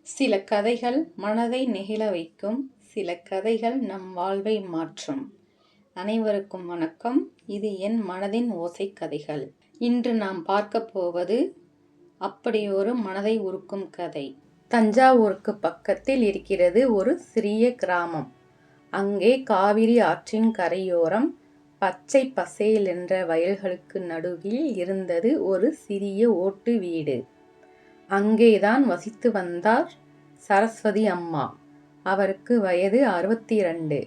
சில கதைகள் மனதை நெகிழ வைக்கும். சில கதைகள் நம் வாழ்வை மாற்றும். அனைவருக்கும் வணக்கம். இது என் மனதின் ஓசை கதைகள். இன்று நாம் பார்க்க போவது அப்படியொரு மனதை உருக்கும் கதை. தஞ்சாவூருக்கு பக்கத்தில் இருக்கிறது ஒரு சிறிய கிராமம். அங்கே காவிரி ஆற்றின் கரையோரம் பச்சை பசேலென்ற வயல்களுக்கு நடுவில் இருந்தது ஒரு சிறிய ஓட்டு வீடு. அங்கேதான் வசித்து வந்தார் சரஸ்வதி அம்மா. அவருக்கு வயது 62.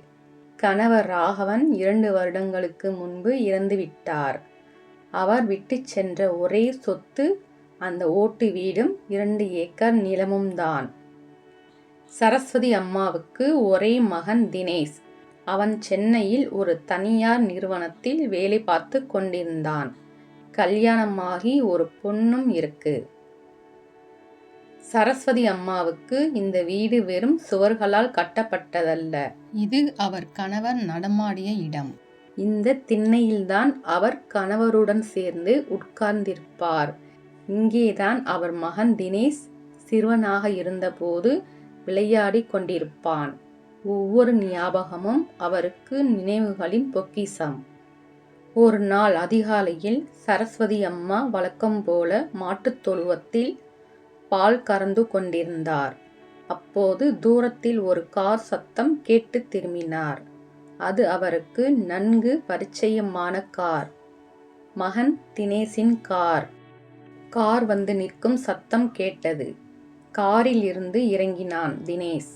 கணவர் ராகவன் 2 வருடங்களுக்கு முன்பு இறந்துவிட்டார். அவர் விட்டு சென்ற ஒரே சொத்து அந்த ஓட்டு வீடும் 2 ஏக்கர் நிலமும் தான். சரஸ்வதி அம்மாவுக்கு ஒரே மகன் தினேஷ். அவன் சென்னையில் ஒரு தனியார் நிறுவனத்தில் வேலை பார்த்து கொண்டிருந்தான். கல்யாணமாகி ஒரு பொண்ணும் இருக்கு. சரஸ்வதி அம்மாவுக்கு இந்த வீடு வெறும் சுவர்களால் கட்டப்பட்டதல்ல. இது அவர் கணவர் நடமாடிய இடம். இந்த திண்ணையில்தான் அவர் கணவருடன் சேர்ந்து உட்கார்ந்திருப்பார். இங்கேதான் அவர் மகன் தினேஷ் சிறுவனாக இருந்தபோது விளையாடி கொண்டிருப்பான். ஒவ்வொரு ஞாபகமும் அவருக்கு நினைவுகளின் பொக்கிஷம். ஒரு நாள் அதிகாலையில் சரஸ்வதி அம்மா வழக்கம் போல மாட்டுத் தொழுவத்தில் பால் கறந்து கொண்டிருந்தார். அப்போது தூரத்தில் ஒரு கார் சத்தம் கேட்டு திரும்பினார். அது அவருக்கு நன்கு பரிச்சயமான கார். மகன் தினேஷின் கார். கார் வந்து நிற்கும் சத்தம் கேட்டது. காரில் இருந்து இறங்கினான் தினேஷ்.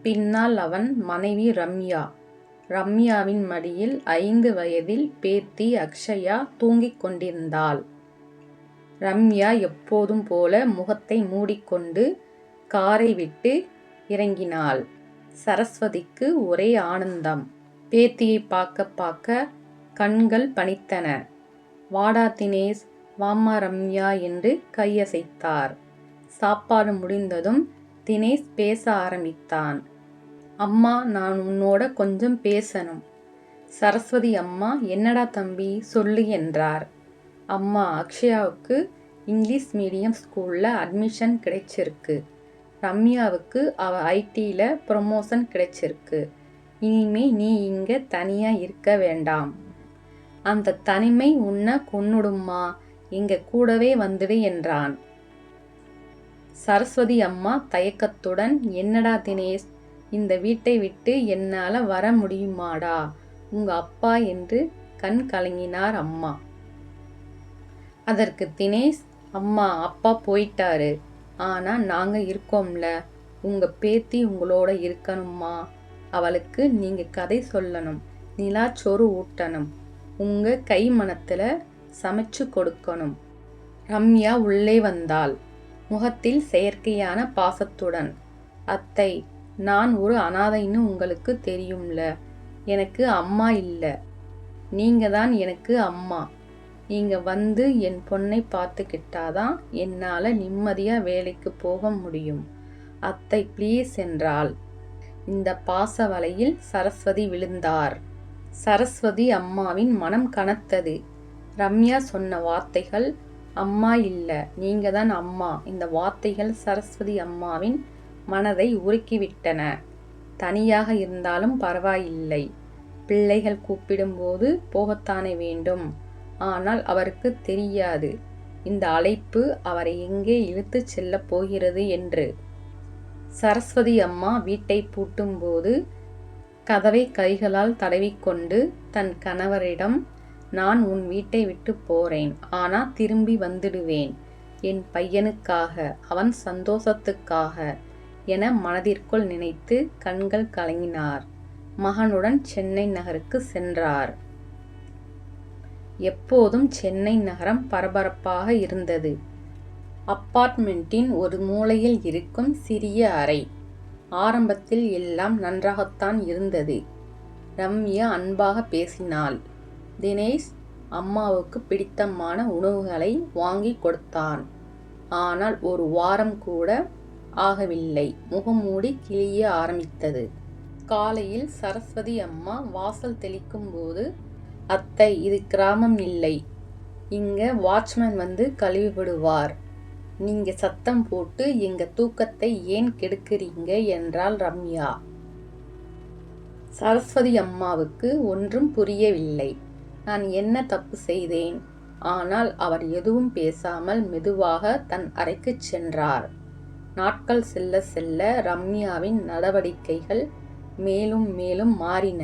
பின்னால் அவன் மனைவி ரம்யா. ரம்யாவின் மடியில் 5 வயதில் பேத்தி அக்ஷயா தூங்கிக் கொண்டிருந்தாள். ரம்யா எப்போதும் போல முகத்தை மூடிக்கொண்டு காரை விட்டு இறங்கினாள். சரஸ்வதிக்கு ஒரே ஆனந்தம். பேத்தியை பார்க்க கண்கள் பனித்தன. வாடா தினேஷ், வாம்மா ரம்யா என்று கையசைத்தார். சாப்பாடு முடிந்ததும் தினேஷ் பேச ஆரம்பித்தான். அம்மா, நான் உன்னோட கொஞ்சம் பேசணும். சரஸ்வதி அம்மா, என்னடா தம்பி, சொல்லு என்றார். அம்மா, அக்ஷயாவுக்கு இங்கிலீஷ் மீடியம் ஸ்கூலில் அட்மிஷன் கிடைச்சிருக்கு. ரம்யாவுக்கு அவள் ஐடியில் ப்ரமோஷன் கிடைச்சிருக்கு. இனிமே நீ இங்கே தனியாக இருக்க வேண்டாம். அந்த தனிமை உன்னை கொன்னுடும்மா, எங்க கூடவே வந்துடு என்றான். சரஸ்வதி அம்மா தயக்கத்துடன், என்னடா தினேஷ், இந்த வீட்டை விட்டு என்னால் வர முடியுமாடா உங்க அப்பா என்று கண் கலங்கினார் அம்மா. அதற்கு தினேஷ், அம்மா, அப்பா போயிட்டாரு, ஆனால் நாங்கள் இருக்கோம்ல, உங்கள் பேத்தி உங்களோட இருக்கணும்மா. அவளுக்கு நீங்கள் கதை சொல்லணும், நிலாச்சோறு ஊட்டணும், உங்கள் கை மனத்தில் சமைச்சு கொடுக்கணும். ரம்யா உள்ளே வந்தாள், முகத்தில் செயற்கையான பாசத்துடன். அத்தை, நான் ஒரு அனாதைன்னு உங்களுக்கு தெரியும்ல. எனக்கு அம்மா இல்லை, நீங்கள் தான் எனக்கு அம்மா. நீங்கள் வந்து என் பொண்ணை பார்த்துக்கிட்டாதான் என்னால் நிம்மதியாக வேலைக்கு போக முடியும். அத்தை ப்ளீஸ் என்றாள். இந்த பாச வலையில் சரஸ்வதி விழுந்தார். சரஸ்வதி அம்மாவின் மனம் கனத்தது. ரம்யா சொன்ன வார்த்தைகள், அம்மா இல்லை, நீங்கள் தான் அம்மா. இந்த வார்த்தைகள் சரஸ்வதி அம்மாவின் மனதை உருக்கிவிட்டன. தனியாக இருந்தாலும் பரவாயில்லை, பிள்ளைகள் கூப்பிடும்போது போகத்தானே வேண்டும். ஆனால் அவருக்கு தெரியாது இந்த அழைப்பு அவரை எங்கே இழுத்து செல்ல போகிறது என்று. சரஸ்வதி அம்மா வீட்டை பூட்டும்போது கதவை கைகளால் தடவிக்கொண்டு தன் கணவரிடம், நான் உன் வீட்டை விட்டு போறேன், ஆனால் திரும்பி வந்துடுவேன், என் பையனுக்காக, அவன் சந்தோஷத்துக்காக என மனதிற்குள் நினைத்து கண்கள் கலங்கினார். மகனுடன் சென்னை நகருக்கு சென்றார். எப்போதும் சென்னை நகரம் பரபரப்பாக இருந்தது. அப்பார்ட்மெண்ட்டின் ஒரு மூலையில் இருக்கும் சிறிய அறை. ஆரம்பத்தில் எல்லாம் நன்றாகத்தான் இருந்தது. ரம்யா அன்பாக பேசினாள். தினேஷ் அம்மாவுக்கு பிடித்தமான உணவுகளை வாங்கி கொடுத்தான். ஆனால் ஒரு வாரம் கூட ஆகவில்லை, முகமூடி கிழிய ஆரம்பித்தது. காலையில் சரஸ்வதி அம்மா வாசல் தெளிக்கும் போது, அத்தை, இது கிராமம் இல்லை, இங்க வாட்ச்மேன் வந்து கழுவி விடுவார். நீங்க சத்தம் போட்டு எங்க தூக்கத்தை ஏன் கெடுக்கிறீங்க என்றாள் ரம்யா. சரஸ்வதி அம்மாவுக்கு ஒன்றும் புரியவில்லை. நான் என்ன தப்பு செய்தேன்? ஆனால் அவர் எதுவும் பேசாமல் மெதுவாக தன் அறைக்குச் சென்றார். நாட்கள் செல்ல செல்ல ரம்யாவின் நடவடிக்கைகள் மேலும் மேலும் மாறின.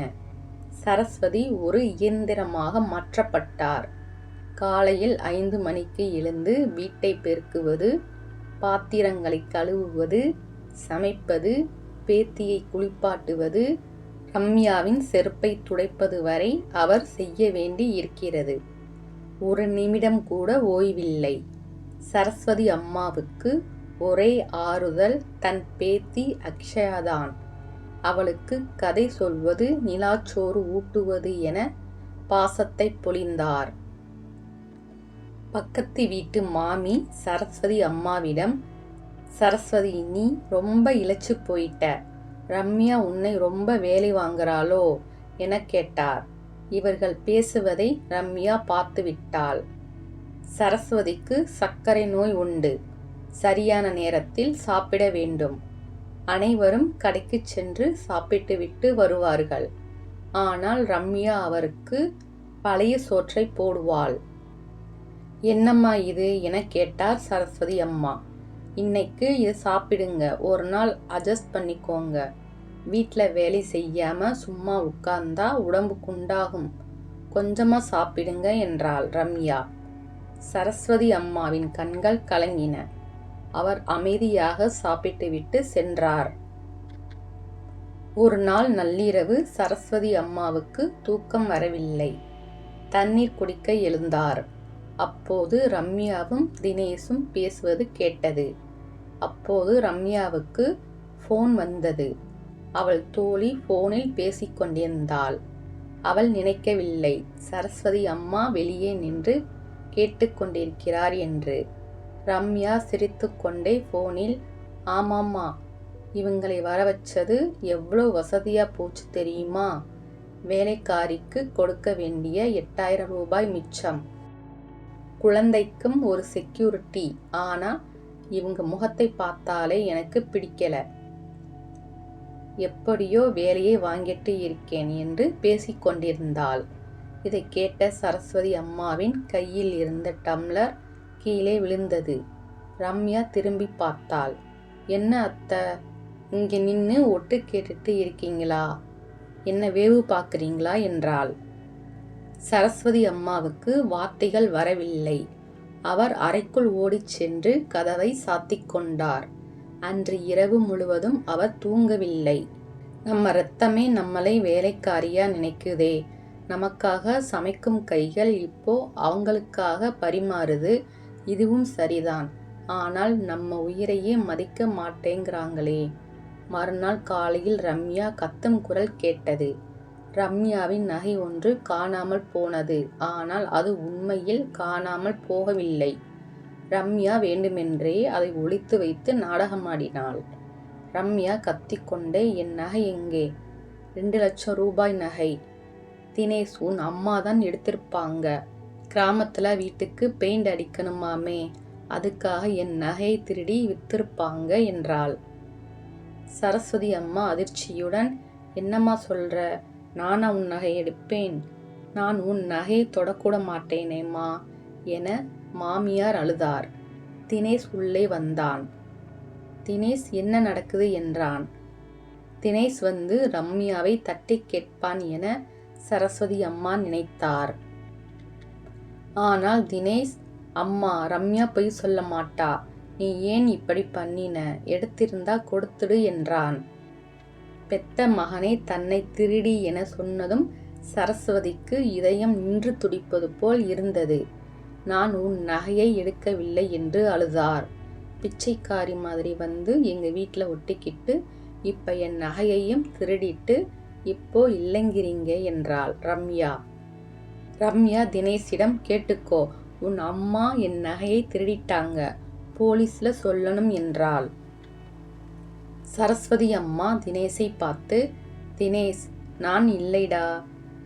சரஸ்வதி ஒரு இயந்திரமாக மாற்றப்பட்டார். காலையில் 5 மணிக்கு எழுந்து வீட்டை பெருக்குவது, பாத்திரங்களை கழுவுவது, சமைப்பது, பேத்தியை குளிப்பாட்டுவது, ரம்யாவின் செருப்பை துடைப்பது வரை அவர் செய்ய வேண்டி இருக்கிறது. ஒரு நிமிடம் கூட ஓய்வில்லை. சரஸ்வதி அம்மாவுக்கு ஒரே ஆறுதல் தன் பேத்தி அக்ஷயாதான். அவளுக்கு கதை சொல்வது, நிலாச்சோறு ஊட்டுவது என பாசத்தை பொழிந்தார். பக்கத்து வீட்டு மாமி சரஸ்வதி அம்மாவிடம், சரஸ்வதி, நீ ரொம்ப இளைச்சு போயிட்ட. ரம்யா உன்னை ரொம்ப வேலை வாங்குறாளோ என கேட்டார். இவர்கள் பேசுவதை ரம்யா பார்த்துவிட்டாள். சரஸ்வதிக்கு சர்க்கரை நோய் உண்டு. சரியான நேரத்தில் சாப்பிட வேண்டும். அனைவரும் கடைக்கு சென்று சாப்பிட்டுவிட்டு வருவார்கள். ஆனால் ரம்யா அவருக்கு பழைய சோற்றை போடுவாள். என்னம்மா இது என கேட்டார் சரஸ்வதி அம்மா. இன்னைக்கு இதை சாப்பிடுங்க, ஒரு நாள் அட்ஜஸ்ட் பண்ணிக்கோங்க. வீட்டில் வேலை செய்யாம சும்மா உட்கார்ந்தா உடம்பு குண்டாகும். கொஞ்சமா சாப்பிடுங்க என்றாள் ரம்யா. சரஸ்வதி அம்மாவின் கண்கள் கலங்கின. அவர் அமைதியாக சாப்பிட்டுவிட்டு சென்றார். ஒரு நாள் நள்ளிரவு சரஸ்வதி அம்மாவுக்கு தூக்கம் வரவில்லை. தண்ணீர் குடிக்க எழுந்தார். அப்போது ரம்யாவும் தினேஷும் பேசுவது கேட்டது. அப்போது ரம்யாவுக்கு ஃபோன் வந்தது. அவள் தோழி ஃபோனில் பேசிக்கொண்டிருந்தாள். அவள் நினைக்கவில்லை சரஸ்வதி அம்மா வெளியே நின்று கேட்டுக்கொண்டிருக்கிறார் என்று. ரம்யா சிரித்துக்கொண்டே ஃபோனில், ஆமாம்மா, இவங்களை வர வச்சது எவ்வளோ வசதியா போச்சு தெரியுமா? வேலைக்காரிக்கு கொடுக்க வேண்டிய 8000 ரூபாய் மிச்சம். குழந்தைக்கும் ஒரு செக்யூரிட்டி. ஆனா இவங்க முகத்தை பார்த்தாலே எனக்கு பிடிக்கல. எப்படியோ வேலையை வாங்கிட்டு இருக்கேன் என்று பேசிக்கொண்டிருந்தாள். இதை கேட்ட சரஸ்வதி அம்மாவின் கையில் இருந்த டம்ளர் கீழே விழுந்தது. ரம்யா திரும்பி பார்த்தாள். என்ன அத்தை, இங்கே நின்று ஒட்டு கேட்டுட்டு இருக்கீங்களா? என்ன வேவு பார்க்குறீங்களா என்றாள். சரஸ்வதி அம்மாவுக்கு வார்த்தைகள் வரவில்லை. அவர் அறைக்குள் ஓடிச் சென்று கதவை சாத்திக் கொண்டார். அன்று இரவு முழுவதும் அவர் தூங்கவில்லை. நம்ம இரத்தமே நம்மளை வேலைக்காரியா நினைக்குதே. நமக்காக சமைக்கும் கைகள் இப்போ அவங்களுக்காக பரிமாறுது. இதுவும் சரிதான். ஆனால் நம்ம உயிரையே மதிக்க மாட்டேங்கிறாங்களே. மறுநாள் காலையில் ரம்யா கத்தும் குரல் கேட்டது. ரம்யாவின் நகை ஒன்று காணாமல் போனது. ஆனால் அது உண்மையில் காணாமல் போகவில்லை. ரம்யா வேண்டுமென்றே அதை ஒளித்து வைத்து நாடகமாடினாள். ரம்யா கத்திக்கொண்டே, என் நகை எங்கே? 2 லட்சம் ரூபாய் நகை. தினேஷ், உன் அம்மாதான் எடுத்திருப்பாங்க. கிராமத்துல வீட்டுக்கு பெயிண்ட் அடிக்கணுமாமே, அதுக்காக என் நகையை திருடி வித்திருப்பாங்க என்றாள். சரஸ்வதி அம்மா அதிர்ச்சியுடன், என்னம்மா சொல்ற? நானா உன் நகை எடுப்பேன்? நான் உன் நகையை தொடக்கூட மாட்டேனேம்மா என மாமியார் அழுதார். தினேஷ் உள்ளே வந்தான். தினேஷ், என்ன நடக்குது என்றான். தினேஷ் வந்து ரம்யாவை தட்டி கேட்பான் என சரஸ்வதி அம்மா நினைத்தார். ஆனால் தினேஷ், அம்மா, ரம்யா பொய் சொல்ல மாட்டா. நீ ஏன் இப்படி பண்ணின? எடுத்திருந்தா கொடுத்துடு என்றான். பெத்த மகனை தன்னை திருடி என சொன்னதும் சரஸ்வதிக்கு இதயம் நின்று துடிப்பது போல் இருந்தது. நான் உன் நகையை எடுக்கவில்லை என்று அழுதார். பிச்சைக்காரி மாதிரி வந்து எங்க வீட்டில் ஒட்டிக்கிட்டு இப்ப என் நகையையும் திருடிட்டு இப்போ இல்லைங்கிறீங்க என்றாள் ரம்யா. ரம்யா தினேஷிடம், கேட்டுக்கோ, உன் அம்மா என் நகையை திருடிட்டாங்க, போலீஸ்ல சொல்லணும் என்றாள். சரஸ்வதி அம்மா தினேஷை பார்த்து, தினேஷ், நான் இல்லைடா.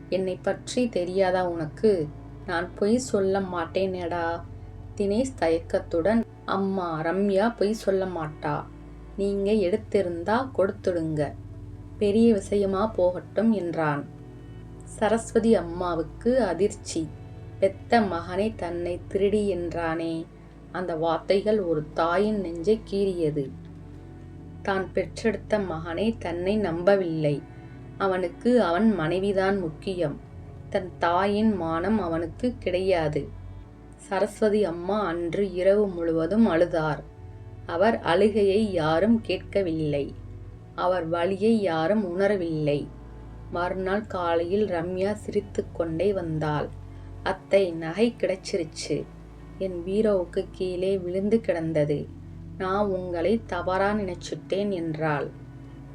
என்னை பற்றி தெரியாதா உனக்கு? நான் பொய் சொல்ல மாட்டேனேடா. தினேஷ் தயக்கத்துடன், அம்மா ரம்யா பொய் சொல்ல மாட்டா. நீங்க எடுத்திருந்தா கொடுத்துடுங்க. பெரிய விஷயமா போகட்டும் என்றான். சரஸ்வதி அம்மாவுக்கு அதிர்ச்சி. பெத்த மகனை தன்னை திருடி என்றானே. அந்த வார்த்தைகள் ஒரு தாயின் நெஞ்சை கீறியது. தான் பெற்றெடுத்த மகனை தன்னை நம்பவில்லை. அவனுக்கு அவன் மனைவிதான் முக்கியம். தன் தாயின் மானம் அவனுக்கு கிடையாது. சரஸ்வதி அம்மா அன்று இரவு முழுவதும் அழுதார். அவர் அழுகையை யாரும் கேட்கவில்லை. அவர் வலியை யாரும் உணரவில்லை. மறுநாள் காலையில் ரம்யா சிரித்து கொண்டே வந்தாள். அத்தை, நகை கிடைச்சிருச்சு. என் பீரோவுக்கு கீழே விழுந்து கிடந்தது. நான் உங்களை தவறா நினைச்சுட்டேன் என்றாள்.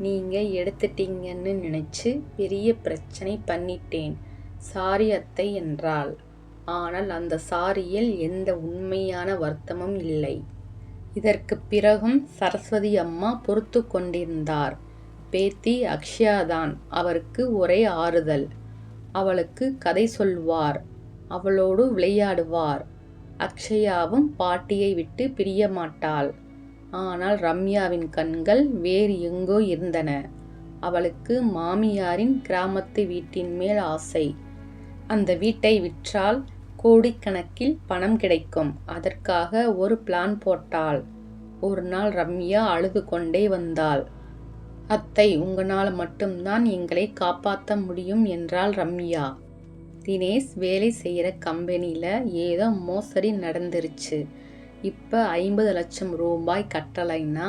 நீங்க எடுத்துட்டீங்கன்னு நினைச்சு பெரிய பிரச்சனை பண்ணிட்டேன். சாரி அத்தை என்றாள். ஆனால் அந்த சாரியில் எந்த உண்மையான வருத்தமும் இல்லை. இதற்கு பிறகும் சரஸ்வதி அம்மா பொறுத்து கொண்டிருந்தார். பேத்தி அக்ஷயாதான் அவருக்கு ஒரே ஆறுதல். அவளுக்கு கதை சொல்வார். அவளோடு விளையாடுவார். அக்ஷயாவும் பாட்டியை விட்டு பிரிய மாட்டாள். ஆனால் ரம்யாவின் கண்கள் வேறு எங்கோ இருந்தன. அவளுக்கு மாமியாரின் கிராமத்து வீட்டின் மேல் ஆசை. அந்த வீட்டை விற்றால் கோடிக்கணக்கில் பணம் கிடைக்கும். அதற்காக ஒரு பிளான் போட்டாள். ஒரு நாள் ரம்யா அழுது கொண்டே வந்தாள். அத்தை, உங்களால் மட்டும்தான் எங்களை காப்பாற்ற முடியும் என்றாள் ரம்யா. தினேஷ் வேலை செய்கிற கம்பெனியில் ஏதோ மோசடி நடந்துருச்சு. இப்போ 50 லட்சம் ரூபாய் கட்டலைன்னா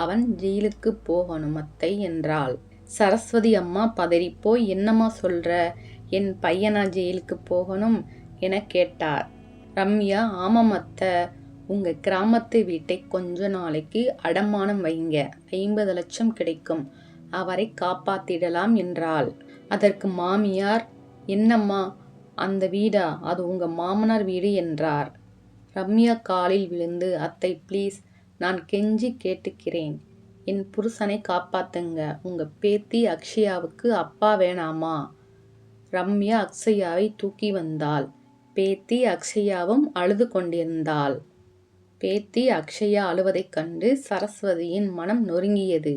அவன் ஜெயிலுக்கு போகணும் அத்தை என்றாள். சரஸ்வதி அம்மா பதறிப்போய், என்னம்மா சொல்ற? என் பையனா ஜெயிலுக்கு போகணும் என கேட்டார். ரம்யா, ஆமாம் அத்தை, உங்கள் கிராமத்து வீட்டை கொஞ்ச நாளைக்கு அடமானம் வைங்க. 50 லட்சம் கிடைக்கும். அவரை காப்பாத்திடலாம் என்றாள். அதற்கு மாமியார், என்னம்மா அந்த வீடா? அது உங்கள் மாமனார் வீடு என்றார். ரம்யா காலில் விழுந்து, அத்தை ப்ளீஸ், நான் கெஞ்சி கேட்டுக்கிறேன். என் புருஷனை காப்பாத்துங்க. உங்கள் பேத்தி அக்ஷயாவுக்கு அப்பா வேணாமா? ரம்யா அக்ஷயாவை தூக்கி வந்தாள். பேத்தி அக்ஷயாவும் அழுது கொண்டிருந்தாள். பேத்தி அக்ஷயா அழுவதைக் கண்டு சரஸ்வதியின் மனம் நொறுங்கியது.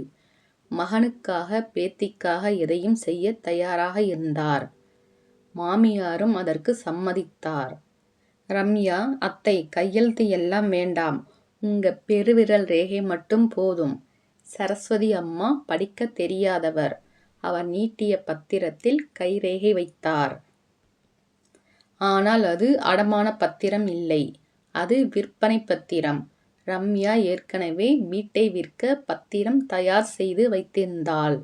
மகனுக்காக பேத்திக்காக எதையும் செய்ய தயாராக இருந்தார். மாமியாரும் அதற்கு சம்மதித்தார். ரம்யா, அத்தை, கையெழுத்து எல்லாம் வேண்டாம். உங்க பெருவிரல் ரேகை மட்டும் போதும். சரஸ்வதி அம்மா படிக்க தெரியாதவர். அவர் நீட்டிய பத்திரத்தில் கைரேகை வைத்தார். ஆனால் அது அடமான பத்திரம் இல்லை. அது விற்பனை பத்திரம். ரம்யா ஏற்கனவே வீட்டை விற்க பத்திரம் தயார் செய்து வைத்திருந்தாள்.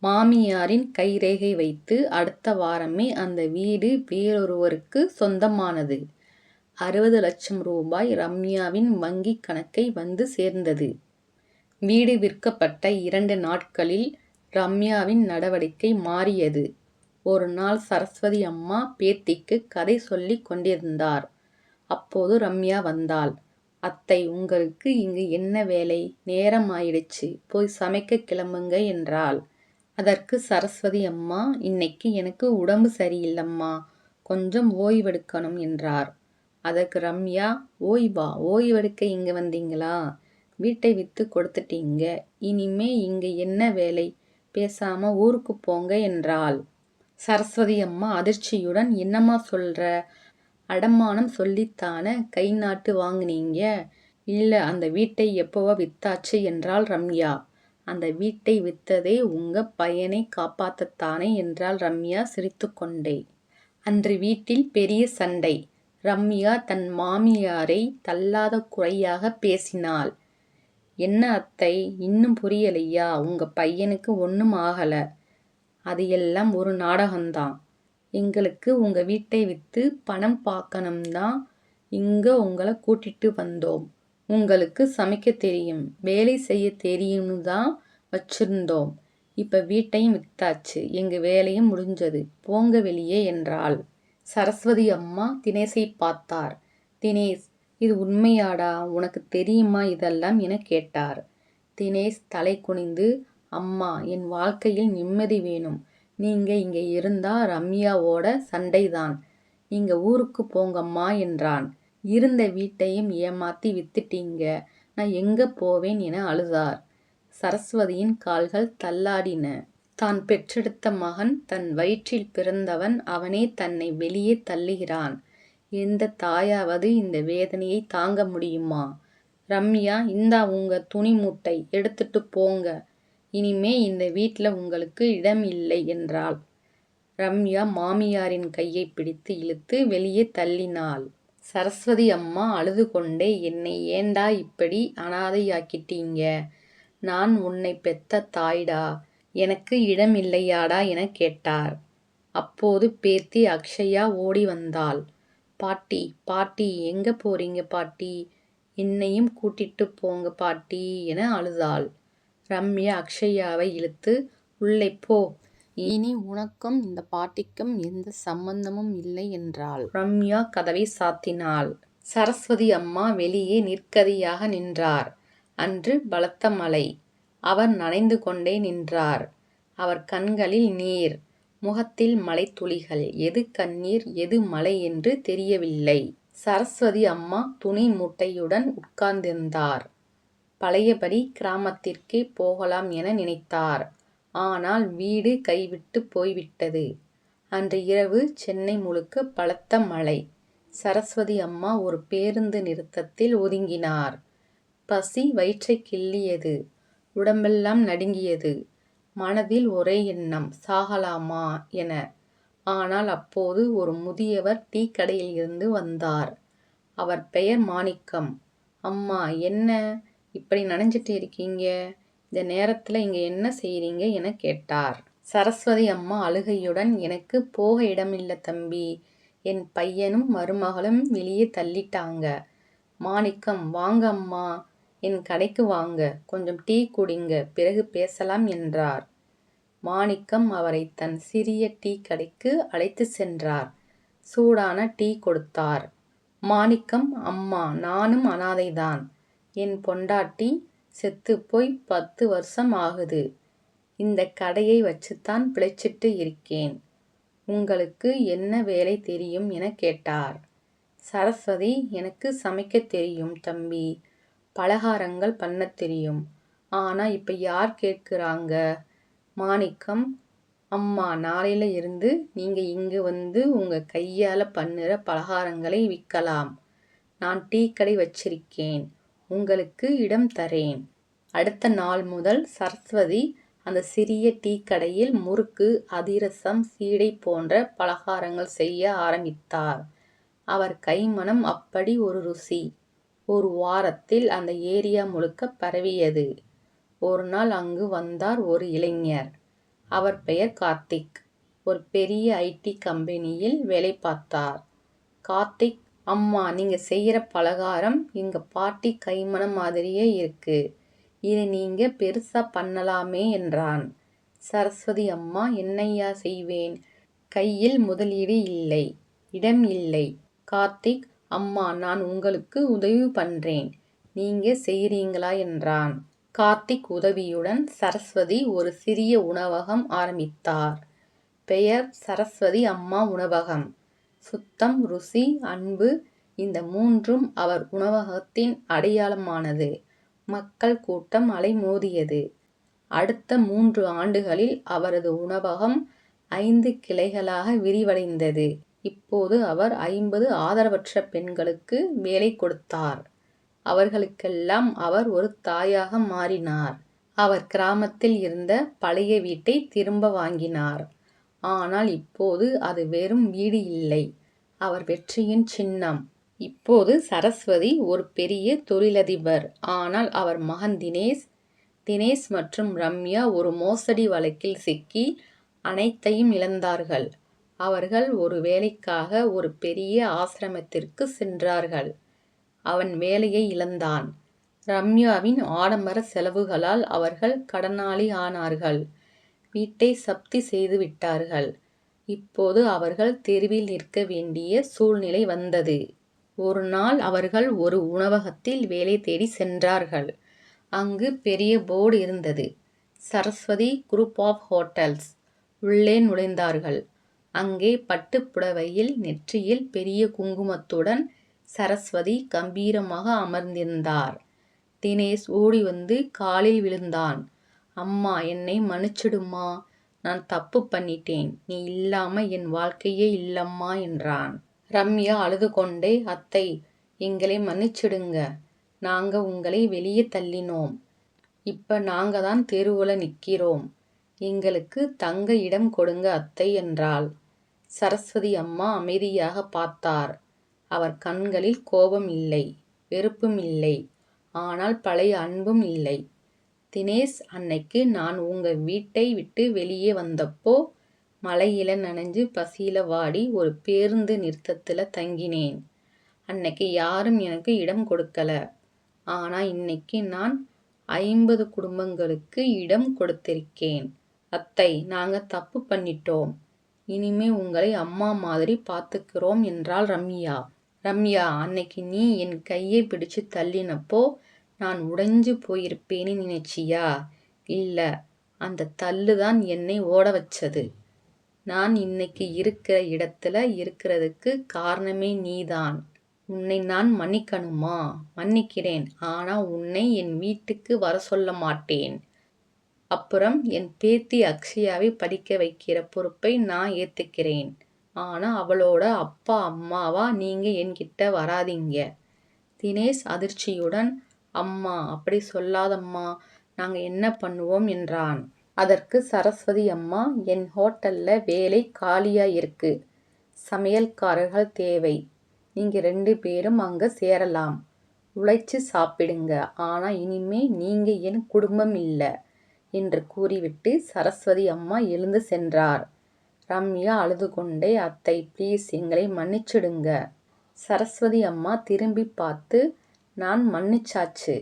மாமியாரின் கைரேகை வைத்து அடுத்த வாரமே அந்த வீடு வேறொருவருக்கு சொந்தமானது. 60 லட்சம் ரூபாய் ரம்யாவின் வங்கி கணக்கை வந்து சேர்ந்தது. வீடு விற்கப்பட்ட 2 நாட்களில் ரம்யாவின் நடவடிக்கை மாறியது. ஒரு நாள் சரஸ்வதி அம்மா பேத்திக்கு கதை சொல்லி கொண்டிருந்தார். அப்போது ரம்யா வந்தாள். அத்தை, உங்களுக்கு இங்கு என்ன வேலை? நேரம் ஆயிடுச்சு, போய் சமைக்க கிளம்புங்க என்றாள். அதற்கு சரஸ்வதி அம்மா, இன்னைக்கு எனக்கு உடம்பு சரியில்லம்மா, கொஞ்சம் ஓய்வெடுக்கணும் என்றார். அதற்கு ரம்யா, ஓய்வா? ஓய்வெடுக்க இங்க வந்தீங்களா? வீட்டை வித்து கொடுத்துட்டீங்க. இனிமே இங்க என்ன வேலை? பேசாம ஊருக்கு போங்க என்றாள். சரஸ்வதி அம்மா அதிர்ச்சியுடன், என்னம்மா சொல்ற? அடமானம் சொல்லித்தானே கை நாட்டு வாங்குனீங்க? இல்ல, அந்த வீட்டை எப்போவோ வித்தாச்சு என்றாள் ரம்யா. அந்த வீட்டை வித்ததே உங்க பையனை காப்பாத்தத்தானே என்றாள் ரம்யா சிரித்துக்கொண்டே. அன்று வீட்டில் பெரிய சண்டை. ரம்யா தன் மாமியாரை தள்ளாத குறையாக பேசினாள். என்ன அத்தை, இன்னும் புரியலையா? உங்க பையனுக்கு ஒன்றும் ஆகல. அது எல்லாம் ஒரு நாடகம்தான். எங்களுக்கு உங்க வீட்டை வித்து பணம் பார்க்கணும்தான் இங்க உங்களை கூட்டிட்டு வந்தோம். உங்களுக்கு சமைக்க தெரியும், வேலை செய்ய தெரியும்னு தான் வச்சிருந்தோம். இப்ப வீட்டையும் வித்தாச்சு, எங்க வேலையும் முடிஞ்சது, போங்க வெளியே என்றாள். சரஸ்வதி அம்மா தினேஷை பார்த்தார். தினேஷ், இது உண்மையாடா? உனக்கு தெரியுமா இதெல்லாம் என கேட்டார். தினேஷ் தலை குனிந்து, அம்மா, என் வாழ்க்கையில் நிம்மதி வேணும். நீங்க இங்க இருந்தா ரம்யாவோட சண்டைதான். நீங்க ஊருக்கு போங்கம்மா என்றான். இருந்த வீட்டையும் ஏமாத்தி வித்துட்டீங்க, நான் எங்க போவேன் என அழுதார். சரஸ்வதியின் கால்கள் தள்ளாடின. தான் பெற்றெடுத்த மகன், தன் வயிற்றில் பிறந்தவன், அவனே தன்னை வெளியே தள்ளுகிறான். எந்த தாயாவது இந்த வேதனையை தாங்க முடியுமா? ரம்யா, இந்தா உங்க துணி மூட்டை, எடுத்துட்டு போங்க. இனிமே இந்த வீட்ல உங்களுக்கு இடம் இல்லை என்றாள். ரம்யா மாமியாரின் கையை பிடித்து இழுத்து வெளியே தள்ளினாள். சரஸ்வதி அம்மா அழுது கொண்டே, என்னை ஏண்டா இப்படி அனாதையாக்கிட்டீங்க? நான் உன்னை பெத்த தாய்டா, எனக்கு இடம் இல்லையாடா என கேட்டார். அப்போது பேத்தி அக்ஷயா ஓடி வந்தாள். பாட்டி, பாட்டி, எங்க போறீங்க பாட்டி? என்னையும் கூட்டிட்டு போங்க பாட்டி என அழுதாள். ரம்யா அக்ஷயாவை இழுத்து, உள்ளே போ, இனி உனக்கும் இந்த பாட்டிக்கும் எந்த சம்பந்தமும் இல்லை என்றாள். ரம்யா கதவை சாத்தினாள். சரஸ்வதி அம்மா வெளியே நிற்கதியாக நின்றார். அன்று பலத்த மழை. அவர் நனைந்து கொண்டே நின்றார். அவர் கண்களில் நீர், முகத்தில் மழை துளிகள். எது கண்ணீர், எது மழை என்று தெரியவில்லை. சரஸ்வதி அம்மா துணி மூட்டையுடன் உட்கார்ந்திருந்தார். பழையபடி கிராமத்திற்கே போகலாம் என நினைத்தார். ஆனால் வீடு கைவிட்டு போய்விட்டது. அன்று இரவு சென்னை முழுக்க பலத்த மழை. சரஸ்வதி அம்மா ஒரு பேருந்து நிறுத்தத்தில் ஒதுங்கினார். பசி வயிற்றை கிள்ளியது. உடம்பெல்லாம் நடுங்கியது. மனதில் ஒரே எண்ணம், சாகலாமா என. ஆனால் அப்போது ஒரு முதியவர் டீ கடையில் இருந்து வந்தார். அவர் பெயர் மாணிக்கம். அம்மா, என்ன இப்படி நனைஞ்சிட்டு இருக்கீங்க? இந்த நேரத்தில் இங்கே என்ன செய்கிறீங்க என கேட்டார். சரஸ்வதி அம்மா அழுகையுடன், எனக்கு போக இடமில்லை தம்பி, என் பையனும் மருமகளும் வெளியே தள்ளிட்டாங்க. மாணிக்கம், வாங்க அம்மா, என் கடைக்கு வாங்க, கொஞ்சம் டீ குடிங்க, பிறகு பேசலாம் என்றார். மாணிக்கம் அவரை தன் சிறிய டீ கடைக்கு அழைத்து சென்றார். சூடான டீ கொடுத்தார். மாணிக்கம், அம்மா, நானும் அனாதைதான். என் பொண்டாட்டி செத்து போய் 10 வருஷம் ஆகுது. இந்த கடையை வச்சுத்தான் பிழைச்சிட்டு இருக்கேன். உங்களுக்கு என்ன வேலை தெரியும் என கேட்டார். சரஸ்வதி, எனக்கு சமைக்க தெரியும் தம்பி, பலகாரங்கள் பண்ண தெரியும். ஆனா இப்ப யார் கேட்குறாங்க? மாணிக்கம், அம்மா, நாளையில இருந்து நீங்க இங்கு வந்து உங்க கையால பண்ணுற பலகாரங்களை விற்கலாம். நான் டீ கடை வச்சிருக்கேன், உங்களுக்கு இடம் தரேன். அடுத்த நாள் முதல் சரஸ்வதி அந்த சிறிய டீ கடையில் முறுக்கு, அதிரசம், சீடை போன்ற பலகாரங்கள் செய்ய ஆரம்பித்தார். அவர் கைமணம் அப்படி ஒரு ருசி. ஒரு வாரத்தில் அந்த ஏரியா முழுக்க பரவியது. ஒரு நாள் அங்கு வந்தார் ஒரு இளைஞர். அவர் பெயர் கார்த்திக். ஒரு பெரிய ஐடி கம்பெனியில் வேலை பார்த்தார். கார்த்திக், அம்மா, நீங்க செய்யற பலகாரம் எங்க பாட்டி கைமணம் மாதிரியே இருக்கு. இதை நீங்க பெருசா பண்ணலாமே என்றான். சரஸ்வதி அம்மா, என்னையா செய்வேன்? கையில் முதலீடு இல்லை, இடம் இல்லை. கார்த்திக், அம்மா, நான் உங்களுக்கு உதவி பண்றேன், நீங்க செய்றீங்களா என்றான். கார்த்திக் உதவியுடன் சரஸ்வதி ஒரு சிறிய உணவகம் ஆரம்பித்தார். பெயர் சரஸ்வதி அம்மா உணவகம். சுத்தம், ருசி, அன்பு, இந்த மூன்றும் அவர் உணவகத்தின் அடையாளமானது. மக்கள் கூட்டம் அலைமோதியது. அடுத்த 3 ஆண்டுகளில் அவரது உணவகம் 5 கிளைகளாக விரிவடைந்தது. இப்போது அவர் 50 ஆதரவற்ற பெண்களுக்கு வேலை கொடுத்தார். அவர்களுக்கெல்லாம் அவர் ஒரு தாயாக மாறினார். அவர் கிராமத்தில் இருந்த பழைய வீட்டை திரும்ப வாங்கினார். ஆனால் இப்போது அது வெறும் வீடு இல்லை, அவர் வெற்றியின் சின்னம். இப்போது சரஸ்வதி ஒரு பெரிய தொழிலதிபர். ஆனால் அவர் மகன் தினேஷ் மற்றும் ரம்யா ஒரு மோசடி வழக்கில் சிக்கி அனைத்தையும் இழந்தார்கள். அவர்கள் ஒரு வேலைக்காக ஒரு பெரிய ஆசிரமத்திற்கு சென்றார்கள். அவன் வேலையை இழந்தான். ரம்யாவின் ஆடம்பர செலவுகளால் அவர்கள் கடனாளி ஆனார்கள். வீட்டை சப்தி செய்து விட்டார்கள். இப்போது அவர்கள் தெருவில் நிற்க வேண்டிய சூழ்நிலை வந்தது. ஒரு நாள் அவர்கள் ஒரு உணவகத்தில் வேலை தேடி சென்றார்கள். அங்கு பெரிய போர்டு இருந்தது, சரஸ்வதி குரூப் ஆஃப் ஹோட்டல்ஸ். உள்ளே நுழைந்தார்கள். அங்கே பட்டுப்புடவையில், நெற்றியில் பெரிய குங்குமத்துடன் சரஸ்வதி கம்பீரமாக அமர்ந்திருந்தார். தினேஷ் ஓடி வந்து காலில் விழுந்தான். அம்மா, என்னை மன்னிச்சிடுமா, நான் தப்பு பண்ணிட்டேன், நீ இல்லாம என் வாழ்க்கையே இல்லம்மா என்றான். ரம்யா அழுது கொண்டே, அத்தை, எங்களை மன்னிச்சிடுங்க, நாங்க உங்களை வெளியே தள்ளினோம், இப்ப நாங்க தான் தெருவுல நிக்கிறோம், எங்களுக்கு தங்க இடம் கொடுங்க அத்தை என்றாள். சரஸ்வதி அம்மா அமைதியாக பார்த்தார். அவர் கண்களில் கோபம் இல்லை, வெறுப்பும் இல்லை, ஆனால் பழைய அன்பும் இல்லை. தினேஷ், அன்னைக்கு நான் உங்க வீட்டை விட்டு வெளியே வந்தப்போ மழையில நனைஞ்சு பசியில வாடி ஒரு பேருந்து நிறுத்தத்துல தங்கினேன். அன்னைக்கு யாரும் எனக்கு இடம் கொடுக்கல. ஆனா இன்னைக்கு நான் 50 குடும்பங்களுக்கு இடம் கொடுத்திருக்கேன். அத்தை, நாங்க தப்பு பண்ணிட்டோம், இனிமே உங்களை அம்மா மாதிரி பார்த்துக்கிறோம் என்றாள் ரம்யா. ரம்யா, அன்னைக்கு நீ என் கையை பிடிச்சு தள்ளினப்போ நான் உடைஞ்சு போயிருப்பேன்னு நினைச்சியா? இல்ல, அந்த தள்ளுதான் என்னை ஓட வச்சது. நான் இன்னைக்கு இருக்கிற இடத்துல இருக்கிறதுக்கு காரணமே நீதான். உன்னை நான் மன்னிக்கணுமா? மன்னிக்கிறேன், ஆனா உன்னை என் வீட்டுக்கு வர சொல்ல மாட்டேன். அப்புறம் என் பேத்தி அக்ஷயாவை படிக்க வைக்கிற பொறுப்பை நான் ஏத்துக்கிறேன். ஆனா அவளோட அப்பா அம்மாவா நீங்க என்கிட்ட வராதீங்க. தினேஷ் அதிர்ச்சியுடன், அம்மா, அப்படி சொல்லாதம்மா, நாங்க என்ன பண்ணுவோம் என்றான். அதற்கு சரஸ்வதி அம்மா, என் ஹோட்டல்ல வேலை காலியா இருக்கு, சமையல்காரர்கள் தேவை, நீங்க 2 பேரும் அங்க சேரலாம், உழைச்சு சாப்பிடுங்க, ஆனா இனிமே நீங்க என் குடும்பம் இல்ல என்று கூறிவிட்டு சரஸ்வதி அம்மா எழுந்து சென்றார். ரம்யா அழுது கொண்டே, அத்தை, ப்ளீஸ் எங்களை மன்னிச்சிடுங்க. சரஸ்வதி அம்மா திரும்பி பார்த்து, நான் மன்னிச்சாச்சு,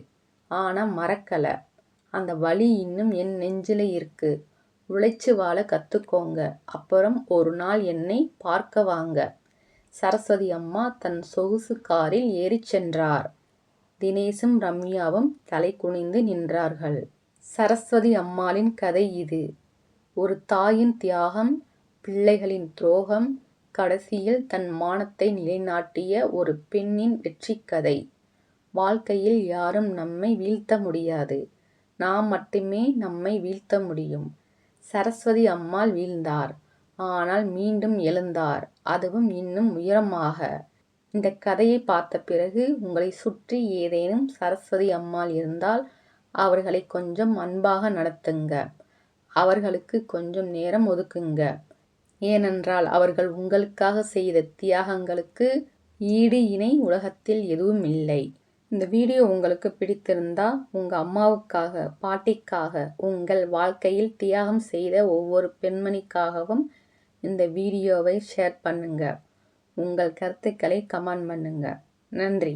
ஆனா மறக்கல, அந்த வலி இன்னும் என் நெஞ்சில இருக்கு, உழைச்சு வாழ கத்துக்கோங்க, அப்புறம் ஒரு நாள் என்னை பார்க்க வாங்க. சரஸ்வதி அம்மா தன் சொகுசு காரில் ஏறிச் சென்றார். தினேஷும் ரம்யாவும் தலை குனிந்து நின்றார்கள். சரஸ்வதி அம்மாளின் கதை இது. ஒரு தாயின் தியாகம், பிள்ளைகளின் துரோகம், கடைசியில் தன் மானத்தை நிலைநாட்டிய ஒரு பெண்ணின் வெற்றி கதை. வாழ்க்கையில் யாரும் நம்மை வீழ்த்த முடியாது, நாம் மட்டுமே நம்மை வீழ்த்த முடியும். சரஸ்வதி அம்மாள் வீழ்ந்தார், ஆனால் மீண்டும் எழுந்தார், அதுவும் இன்னும் உயரமாக. இந்த கதையை பார்த்த பிறகு உங்களை சுற்றி ஏதேனும் சரஸ்வதி அம்மாள் இருந்தால் அவர்களை கொஞ்சம் அன்பாக நடத்துங்க, அவர்களுக்கு கொஞ்சம் நேரம் ஒதுக்குங்க. ஏனென்றால் அவர்கள் உங்களுக்காக செய்த தியாகங்களுக்கு ஈடு இணை உலகத்தில் எதுவும் இல்லை. இந்த வீடியோ உங்களுக்கு பிடித்திருந்தா உங்க அம்மாவுக்காக, பாட்டிக்காக, உங்கள் வாழ்க்கையில் தியாகம் செய்த ஒவ்வொரு பெண்மணிக்காகவும் இந்த வீடியோவை ஷேர் பண்ணுங்க. உங்கள் கருத்துக்களை கமெண்ட் பண்ணுங்க. நன்றி.